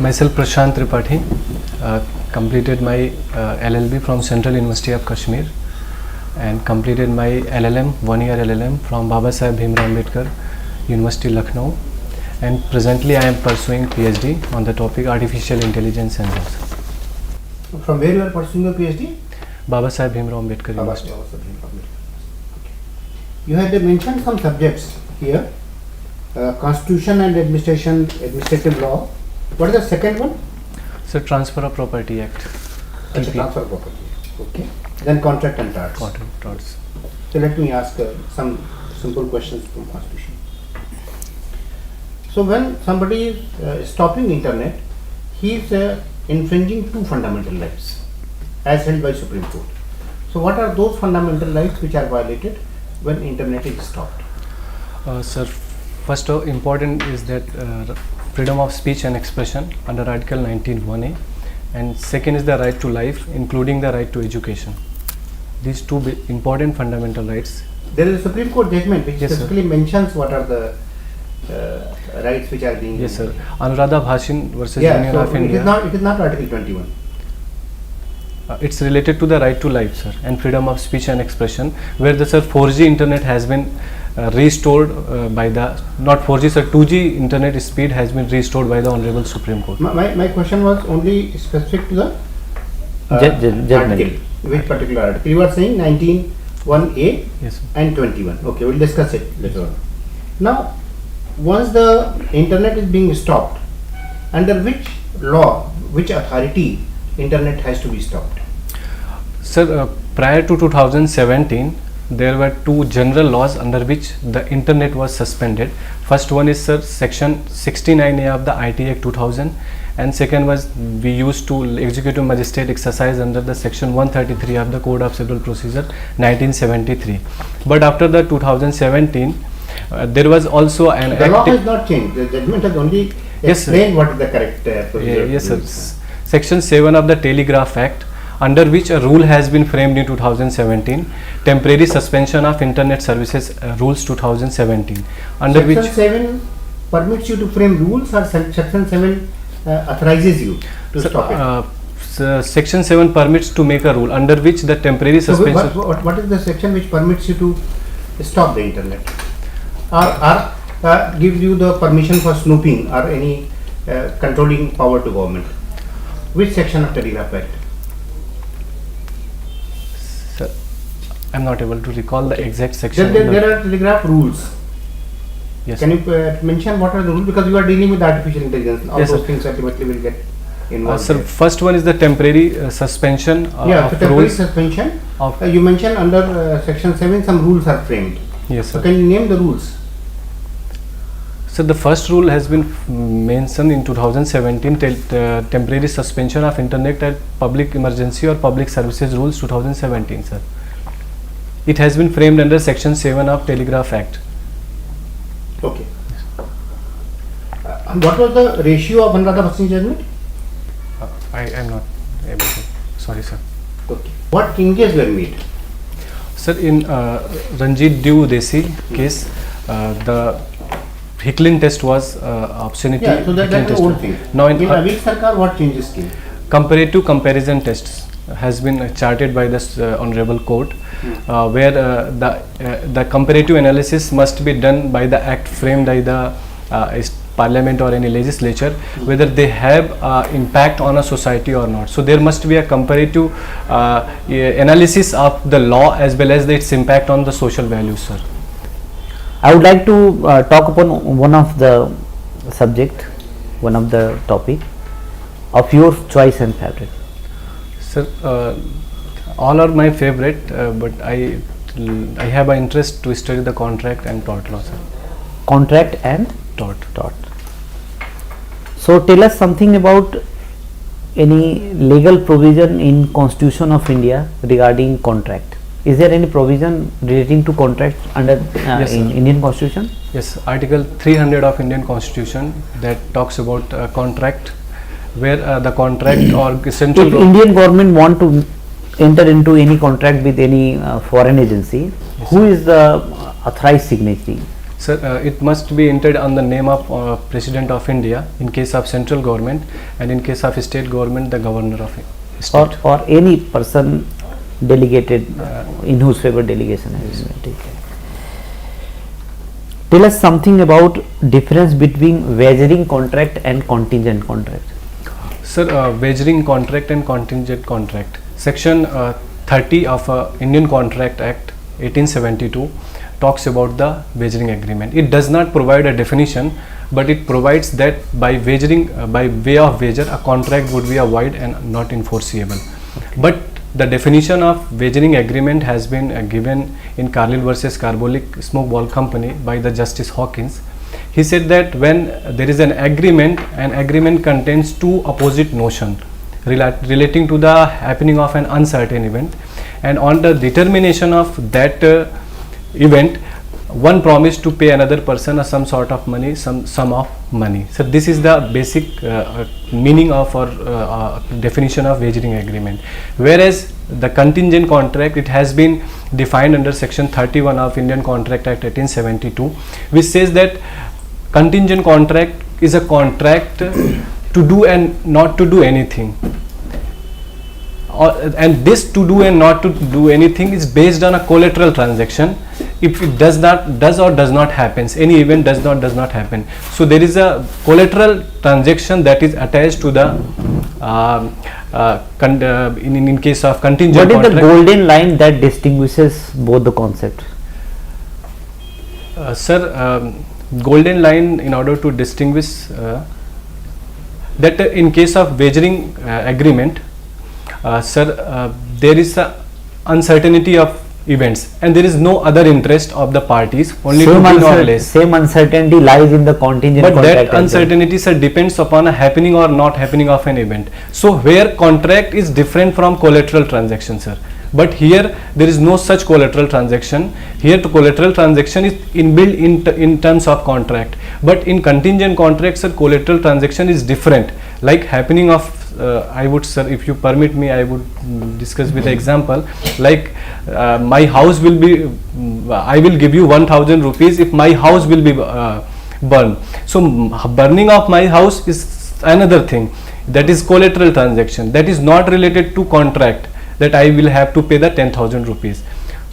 Myself Prashant Tripathi, completed my LLB from Central University of Kashmir and completed my LLM, 1 year LLM from Babasaheb Bhimrao Ambedkar University Lucknow, and presently I am pursuing PhD on the topic Artificial Intelligence and Laws. From where you are pursuing your PhD? Babasaheb Bhimrao Ambedkar University. You had mentioned some subjects here, Constitution and Administrative Law. What is the second one? So Transfer of Property Act. Transfer of Property. Okay. Then Contract and Torts. Torts. So let me ask some simple questions from Constitution. So when somebody is stopping internet, he is infringing two fundamental rights as held by Supreme Court. So what are those fundamental rights which are violated when internet is stopped? Sir, first important is that freedom of speech and expression under Article 19(1)(a), and second is the right to life, including the right to education. These two important fundamental rights. There is a Supreme Court judgment which specifically mentions what are the rights which are being. Yes, sir. Anuradha Bhashin versus Union of India. It is not Article 21. It's related to the right to life, sir, and freedom of speech and expression, where the 4G internet has been restored by the, not 4G, sir, 2G internet speed has been restored by the Honorable Supreme Court. My question was only specific to the article. Which particular article? You are saying 19(1)(a) yes, and 21. Okay, we'll discuss it later on. Now, once the internet is being stopped, under which law, which authority internet has to be stopped? Sir, prior to 2017, there were two general laws under which the internet was suspended. First one is, sir, section 69(a) of the IT Act 2000, and second was we used to executive magistrate exercise under the section 133 of the Code of Civil Procedure 1973. But after the 2017, there was also an the law has not changed. The judgment has only explained what is the correct procedure. Yes, sir. Section 7 of the Telegraph Act, under which a rule has been framed in 2017, temporary suspension of internet services rules 2017, under section which 7 permits you to frame rules, or section 7 authorizes you to stop it? Section 7 permits to make a rule under which the temporary suspension. So what is the section which permits you to stop the internet, or gives you the permission for snooping or any controlling power to government? Which section of Telegraph Act? Sir, I am not able to recall the exact section. There are telegraph rules. Yes. Can you mention what are the rules? Because you are dealing with artificial intelligence. All yes, those sir. things ultimately will get involved. Sir, first one is the temporary suspension of temporary rules. suspension. You mentioned under section 7 some rules are framed. Yes, sir. So can you name the rules? So the first rule has been mentioned in 2017, temporary suspension of internet at public emergency or public services rules 2017, sir. It has been framed under section 7 of Telegraph Act. Okay. What was the ratio of Anuradha Bhashin judgment? I am not able to. Sorry, sir. Okay. What changes were made? Sir, in Ranjit Dew Desi case, the Hicklin test was obscenity. Yeah, so that's the old thing. Now in Avik Sarkar, what changes came? Comparative comparison tests has been charted by this Honorable Court, where the comparative analysis must be done by the act framed by the Parliament or any legislature, whether they have impact on a society or not. So there must be a comparative analysis of the law as well as its impact on the social values, sir. I would like to talk upon one of the subject, one of the topic of your choice and favorite. Sir, all are my favorite, but I have an interest to study the contract and tort law, sir. Contract and Tort. So tell us something about any legal provision in Constitution of India regarding contract. Is there any provision relating to contract under yes, in Indian Constitution? Yes, Article 300 of Indian Constitution that talks about contract, where the contract or essential. If Indian government want to enter into any contract with any foreign agency, yes, who is the authorized signatory? Sir, it must be entered on the name of President of India in case of central government, and in case of state government, the governor of state. or any person delegated in whose favor delegation has been taken. Tell us something about difference between wagering contract and contingent contract. Sir, wagering contract and contingent contract. Section 30 of Indian Contract Act 1872 talks about the wagering agreement. It does not provide a definition, but it provides that by wagering, by way of wager, a contract would be a void and not enforceable. But the definition of wagering agreement has been given in Carlyle versus Carbolic Smoke Ball Company by the Justice Hawkins. He said that when there is an agreement contains two opposite notions relating to the happening of an uncertain event, and on the determination of that event, one promised to pay another person a some sort of money, some sum of money. So this is the basic meaning of or definition of wagering agreement. Whereas the contingent contract, it has been defined under section 31 of Indian Contract Act 1872, which says that contingent contract is a contract to do and not to do anything. And this to do and not to do anything is based on a collateral transaction. If it does or does not happens, any event does not happen, so there is a collateral transaction that is attached to the in case of contingent What contract. is the golden line that distinguishes both the concepts? Sir, golden line, in order to distinguish that in case of wagering agreement, sir, there is a uncertainty of events and there is no other interest of the parties, only to win or less. Same uncertainty lies in the contingent But contract. that uncertainty, sir, depends upon a happening or not happening of an event. So where contract is different from collateral transaction, sir. But here there is no such collateral transaction. Here the collateral transaction is inbuilt in terms of contract. But in contingent contract, sir, collateral transaction is different. Like happening of I would, sir, if you permit me, I would discuss with the example. Like my house will be, I will give you 1000 rupees if my house will be burned. So burning of my house is another thing. That is collateral transaction. That is not related to contract, that I will have to pay the 10,000 rupees.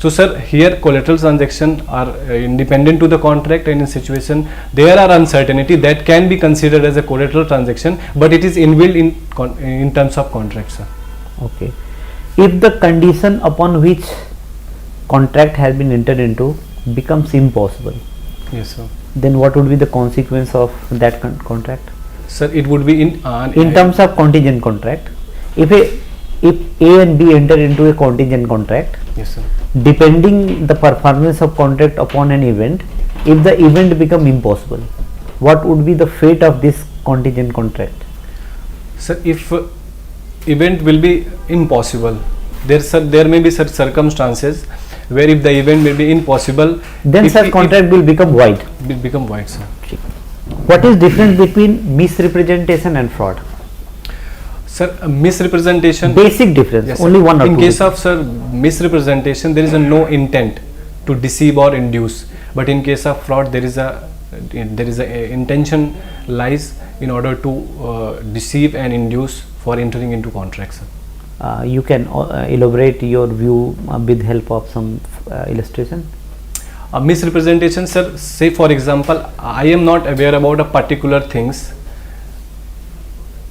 So sir, here collateral transactions are independent to the contract, and in situation there are uncertainty that can be considered as a collateral transaction, but it is inbuilt in terms of contract, sir. Okay. If the condition upon which contract has been entered into becomes impossible, Yes, sir. then what would be the consequence of that contract? Sir, it would be in terms of contingent contract. If A and B enter into a contingent contract, yes, sir. depending the performance of contract upon an event, if the event become impossible, what would be the fate of this contingent contract? Sir, if event will be impossible, there may be such circumstances where if the event may be impossible, then such contract will become void. Will become void, sir. What is difference between misrepresentation and fraud? Sir, misrepresentation. Basic difference. Yes, only one or two. In case of, sir, misrepresentation, there is a no intent to deceive or induce. But in case of fraud, there is a intention lies in order to deceive and induce for entering into contracts. You can elaborate your view with help of some illustration. Misrepresentation, sir. Say for example, I am not aware about a particular things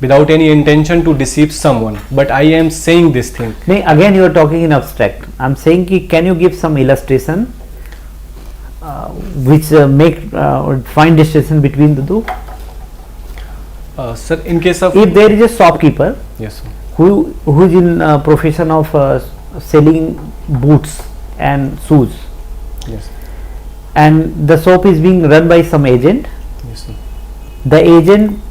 without any intention to deceive someone, but I am saying this thing. Again, you are talking in abstract. I am saying, can you give some illustration which make fine distinction between the two? Sir, in case of, if there is a shopkeeper, yes, sir, who is in profession of selling boots and shoes, yes, and the shop is being run by some agent, yes, sir, the agent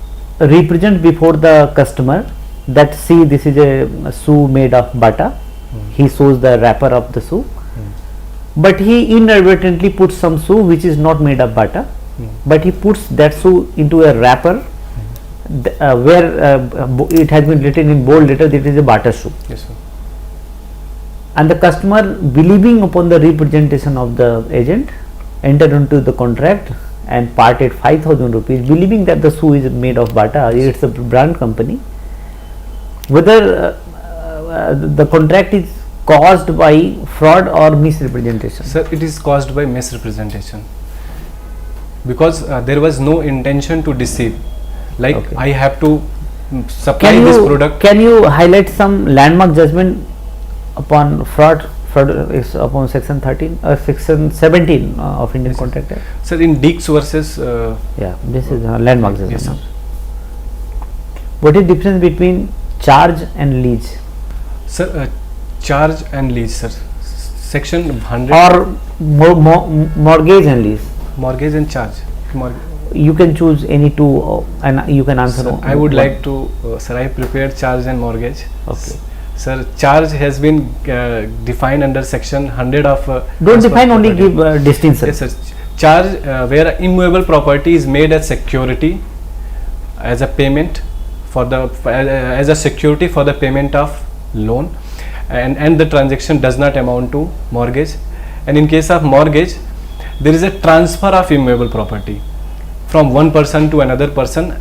represent before the customer that, see, this is a shoe made of bata. He shows the wrapper of the shoe, but he inadvertently puts some shoe which is not made of bata, but he puts that shoe into a wrapper where it has been written in bold letter that it is a bata shoe. yes, sir, And the customer, believing upon the representation of the agent, enter into the contract and parted 5,000 rupees, believing that the shoe is made of Bata, it's a brand company. Whether the contract is caused by fraud or misrepresentation? Sir, it is caused by misrepresentation, because there was no intention to deceive. Like, Okay. I have to supply this product. Can you highlight some landmark judgment upon fraud? Fraud is upon section 13 or section 17 of Indian Yes, Contract Act. Sir, in Deeks versus Yeah, this is a landmark judgment. yes, sir. What is difference between charge and lease? Sir, charge and lease, sir. Section 100. Or mortgage and lease? Mortgage and charge. You can choose any two and you can answer. Sir, I would like to, sir, I prepared charge and mortgage. Okay. Sir, charge has been defined under section 100 of. Don't as per define, only property. give distinction. Yes, sir. Charge where immovable property is made as security, as a payment for the as a security for the payment of loan, and the transaction does not amount to mortgage. And in case of mortgage, there is a transfer of immovable property from one person to another person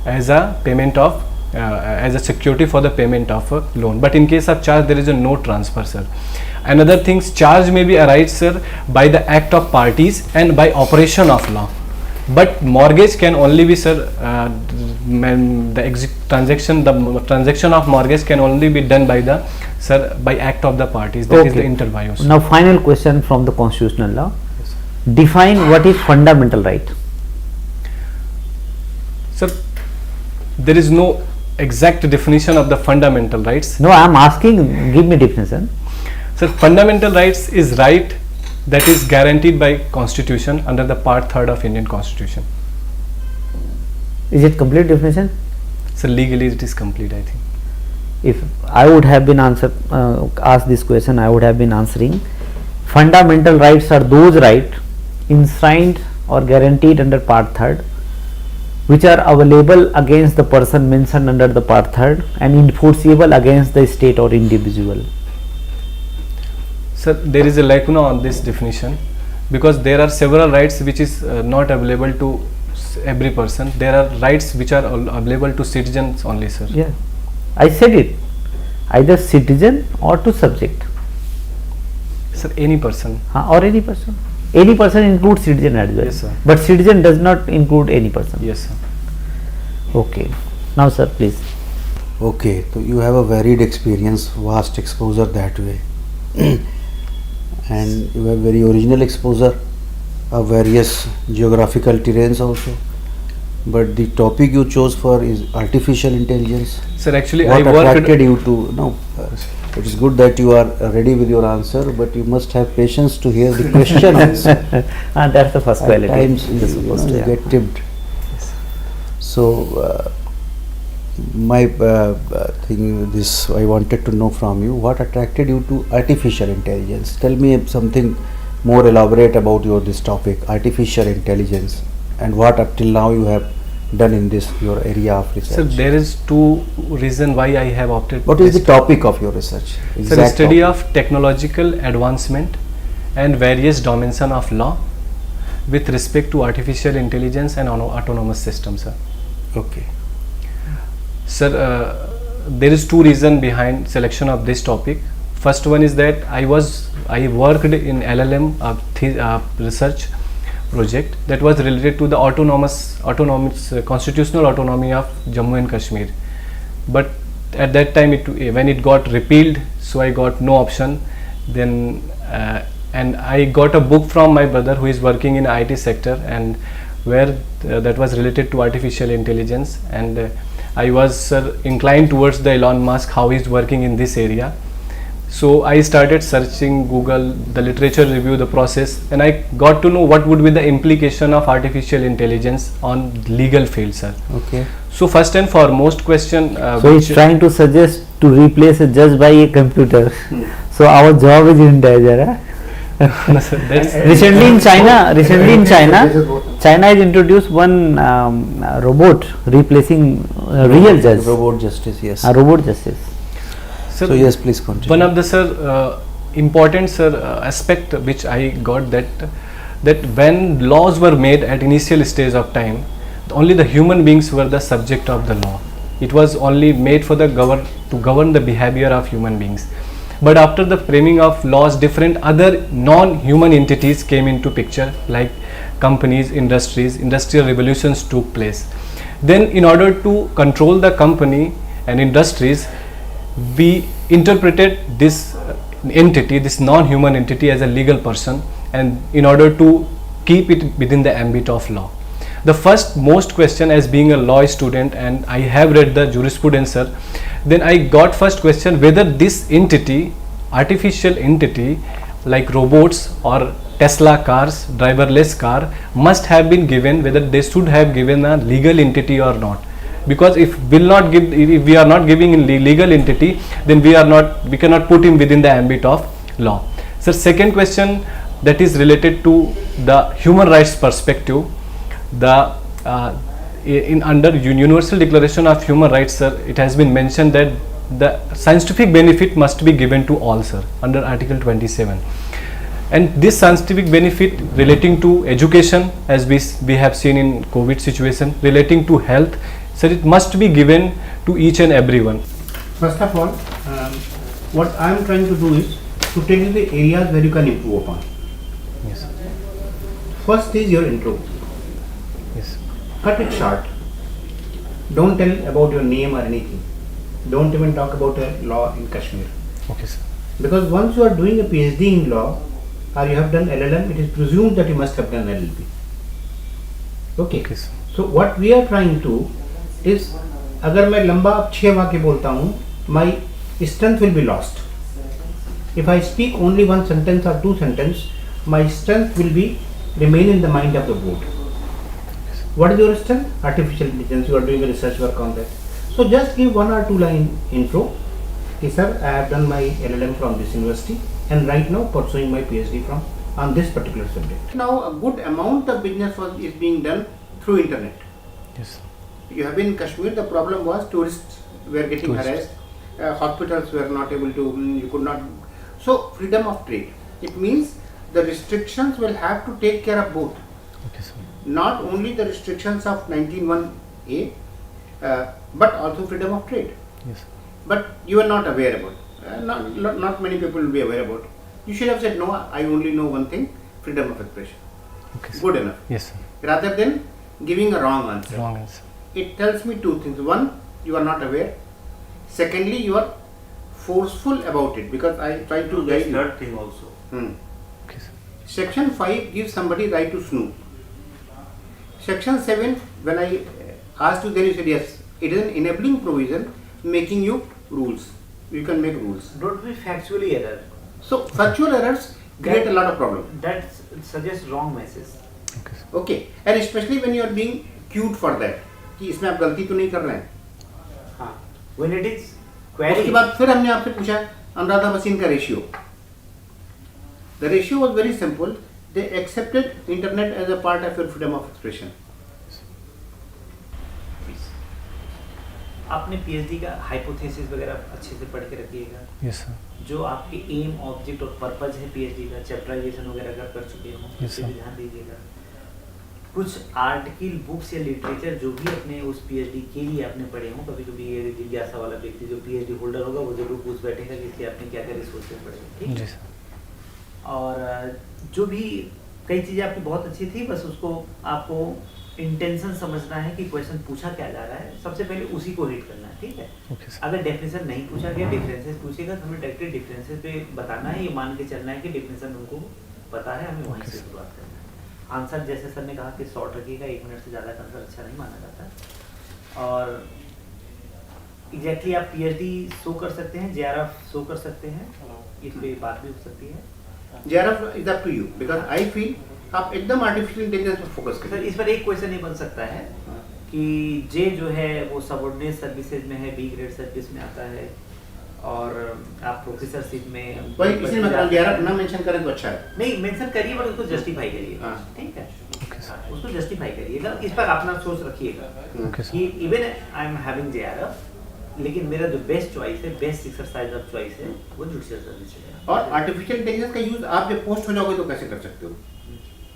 as a payment of as a security for the payment of a loan. But in case of charge, there is a no transfer, sir. Another things, charge may be arise, sir, by the act of parties and by operation of law. But mortgage can only be, sir, the transaction of mortgage can only be done by the, sir, by act of the parties. That is the inter vires. Now final question from the constitutional law. Define what is fundamental right. Sir, there is no exact definition of the fundamental rights. No, I am asking, give me definition. Sir, fundamental rights is right that is guaranteed by constitution under the part 3rd of Indian Constitution. Is it complete definition? So legally it is complete, I think. If I would have been asked this question, I would have been answering, fundamental rights are those rights enshrined or guaranteed under part 3rd, which are available against the person mentioned under the part 3rd and enforceable against the state or individual. Sir, there is a lacuna on this definition, because there are several rights which is not available to every person. There are rights which are available to citizens only, sir. Yeah, I said it, either citizen or to subject. Sir, any person. Or any person. Any person includes citizen as well. Yes, sir. But citizen does not include any person. Yes, sir. Okay. Now, sir, please. Okay, so you have a varied experience, vast exposure that way. And you have very original exposure of various geographical terrains also. But the topic you chose for is artificial intelligence. Sir, actually What I worked. attracted you to, no, it is good that you are ready with your answer, but you must have patience to hear the question also. That's the first At quality. times you, Supposed to, you yeah. get tipped. So my thing, this I wanted to know from you, what attracted you to artificial intelligence? Tell me something more elaborate about this topic, artificial intelligence, and what up till now you have done in this your area of research. Sir, there is two reasons why I have opted. What is the topic of your research? Sir, the study of technological advancement and various dimensions of law with respect to artificial intelligence and autonomous systems, sir. Okay. Sir, there is two reasons behind selection of this topic. First one is that I worked in LLM research project that was related to the autonomous constitutional autonomy of Jammu and Kashmir. But at that time, when it got repealed, so I got no option. Then and I got a book from my brother who is working in IT sector, and where that was related to artificial intelligence, and I was inclined towards the Elon Musk, how he is working in this area. So I started searching Google, the literature review, the process, and I got to know what would be the implication of artificial intelligence on legal field, sir. Okay. So first and forecast question. So he's trying to suggest to replace a judge by a computer. So our job is in danger. Huh? No, sir, that's Recently in China, China has introduced one robot replacing real judge. Robot justice, yes. A robot justice. sir, So yes, please continue. one of the important aspect which I got, that that when laws were made at initial stage of time, only the human beings were the subject of the law. It was only made for the to govern the behavior of human beings. But after the framing of laws, different other non-human entities came into picture, like companies, industries, industrial revolutions took place. Then in order to control the company and industries, we interpreted this entity, this non-human entity, as a legal person, and in order to keep it within the ambit of law. The first most question, as being a law student and I have read the jurisprudence, sir, then I got first question whether this entity, artificial entity like robots or Tesla cars, driverless car, must have been given, whether they should have given a legal entity or not. Because if we are not giving a legal entity, then we cannot put him within the ambit of law. So second question, that is related to the human rights perspective. Under Universal Declaration of Human Rights, sir, it has been mentioned that the scientific benefit must be given to all, sir, under Article 27. And this scientific benefit relating to education, as we have seen in COVID situation, relating to health, sir, it must be given to each and everyone. First of all, what I am trying to do is to tell you the areas where you can improve upon. Yes, sir. First is your intro. Yes. Cut it short. Don't tell about your name or anything. Don't even talk about a law in Kashmir. Okay, sir. Because once you are doing a PhD in law or you have done LLM, it is presumed that you must have done LLB. Okay. Okay, sir. So what we are trying to is, अगर मैं लंबा 6 वाक्य बोलता हूँ, my strength will be lost. If I speak only one sentence or two sentences, my strength will be remain in the mind of the board. What is your strength? Artificial intelligence. You are doing a research work on that. So just give 1 or 2 line intro. Okay, sir, I have done my LLM from this university and right now pursuing my PhD from on this particular subject. Now a good amount of business is being done through internet. Yes. You have been in Kashmir, the problem was tourists were getting harassed, hospitals were not able to, you could not. So freedom of trade, it means the restrictions will have to take care of both. Okay, sir. Not only the restrictions of 19(1)(a), but also freedom of trade. Yes. But you are not aware about it. Not many people will be aware about it. You should have said, no, I only know one thing, freedom of expression. Okay, sir. Good enough. Yes, sir. Rather than giving a wrong answer. Wrong answer. It tells me 2 things. One, you are not aware. Secondly, you are forceful about it, because I try to guide you. Third thing also. Okay, sir. Section 5 gives somebody right to snoop. Section 7, when I asked you there, you said yes. It is an enabling provision making you rules. You can make rules. Don't be factually error. So factual errors create a lot of problem. That suggests wrong message. Okay, sir. Okay, and especially when you are being cued for that, कि इसमें आप गलती तो नहीं कर रहे हैं. हाँ. When it is उसके query. बाद फिर हमने आपसे पूछा अनुराधा भसीन का ratio. The ratio was very simple. They accepted internet as a part of your freedom of expression. आपने पीएचडी का हाइपोथेसिस वगैरह अच्छे से पढ़ के रखिएगा. Yes, sir. जो आपके एम, ऑब्जेक्ट और पर्पज है पीएचडी का, चैप्टराइजेशन वगैरह अगर कर चुके हो, Yes, उस पे sir. भी ध्यान दीजिएगा. कुछ आर्टिकल, बुक्स या लिटरेचर जो भी अपने उस पीएचडी के लिए आपने पढ़े हो, कभी कभी ये जिज्ञासा वाला व्यक्ति जो पीएचडी होल्डर होगा वो जरूर पूछ बैठेगा कि इसके आपने क्या क्या रिसोर्सेज पढ़े. ठीक जी, है. सर. और जो भी कई चीज़ें आपकी बहुत अच्छी थी, बस उसको आपको इंटेंशन समझना है कि क्वेश्चन पूछा क्या जा रहा है. सबसे पहले उसी को रीड करना है. ठीक है. Okay, sir. अगर डेफिनेशन नहीं पूछा गया, डिफरेंसेस पूछेगा तो हमें डायरेक्टली डिफरेंसेस पे बताना है. ये मान के चलना है कि डिफिनेशन उनको पता है, हमें वहीं से शुरुआत करना है. आंसर जैसे सर ने कहा कि शॉर्ट रखिएगा, 1 मिनट से ज़्यादा का आंसर अच्छा नहीं माना जाता. और एग्जैक्टली आप पीएचडी शो कर सकते हैं, जेआरएफ शो कर सकते हैं, इस पे बात भी हो सकती है. JRF is up to you, because I feel आप एकदम आर्टिफिशियल इंटेलिजेंस पर फोकस सर करें. इस पर एक क्वेश्चन ये बन सकता है कि जे जो है वो सबऑर्डिनेट सर्विसेज में है, बी ग्रेड सर्विस में आता है, और आप प्रोफेसरशिप में भाई इसी में JRF ना मेंशन करें तो अच्छा है. नहीं मेंशन करिए, बट उसको जस्टिफाई करिए. हाँ. ठीक है. Okay, sir. उसको जस्टिफाई करिएगा. इस पर अपना सोच रखिएगा Okay, sir. कि even I am having JRF, लेकिन मेरा जो बेस्ट चॉइस है, बेस्ट एक्सरसाइज ऑफ चॉइस है वो जुडिशियल सर्विस है. और आर्टिफिशियल इंटेलिजेंस का यूज आप जब पोस्ट हो जाओगे तो कैसे कर सकते हो?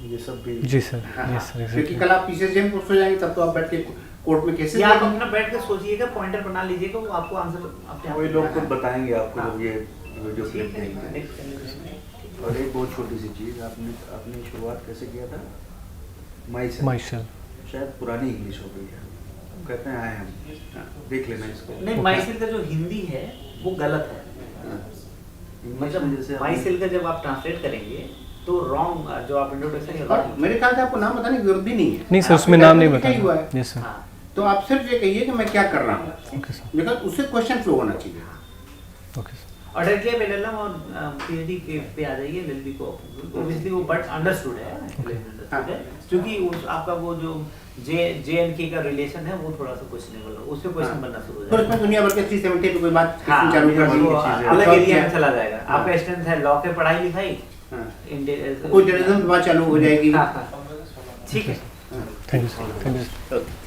ये सब भी जी सर, हाँ, यस सर, क्योंकि एग्जैक्टली। कल आप पीसीएस में पोस्ट हो जाएंगे तब तो आप बैठ के कोर्ट में केसेस या आप अपना बैठ के सोचिएगा, पॉइंटर बना लीजिएगा, वो आपको आंसर अपने आप वही लोग खुद बताएंगे आपको हाँ। जब ये वीडियो क्लिप ठीक है, देखेंगे। next चलिए। और एक बहुत छोटी सी चीज़, आपने शुरुआत कैसे किया था? माई माइसेल्फ। शायद पुरानी इंग्लिश हो गई है, कहते हैं आए हम, देख लेना इसको। नहीं, माइसेल का जो हिंदी है वो गलत है। इंग्लिश में जैसे मतलब माइसेल का जब आप ट्रांसलेट करेंगे तो रॉन्ग, जो आप इंट्रोडक्शन है और wrong। मेरे ख्याल से आपको नाम बताने की जरूरत भी नहीं है। नहीं सर, उसमें आपके नाम नहीं लिखा ही हुआ बताया। है। यस सर, हाँ, तो आप सिर्फ ये कहिए कि मैं क्या कर रहा हूँ, ओके सर, बिकॉज उससे क्वेश्चन फ्लो होना चाहिए। Okay sir. और डायरेक्टली आप एलएलएम और पीएचडी के पे आ जाइए, एलएलबी को ऑब्वियसली वो बट अंडरस्टूड है, understood है, क्योंकि उस आपका वो जो जे&के का रिलेशन है वो थोड़ा सा क्वेश्चनेबल है, उससे क्वेश्चन बनना शुरू हो फिर जाएगा। उसमें दुनिया भर के 370 पे कोई बात हाँ, चालू कर दी वो चीज़ है। अलग और एरिया क्या? में चला जाएगा। हाँ। आपका स्ट्रेंथ है लॉ के पढ़ाई लिखाई, हाँ। इंडिया कोई टेररिज्म की बात चालू हो जाएगी। हाँ, हाँ। ठीक है। Thank you sir, thank you. Okay.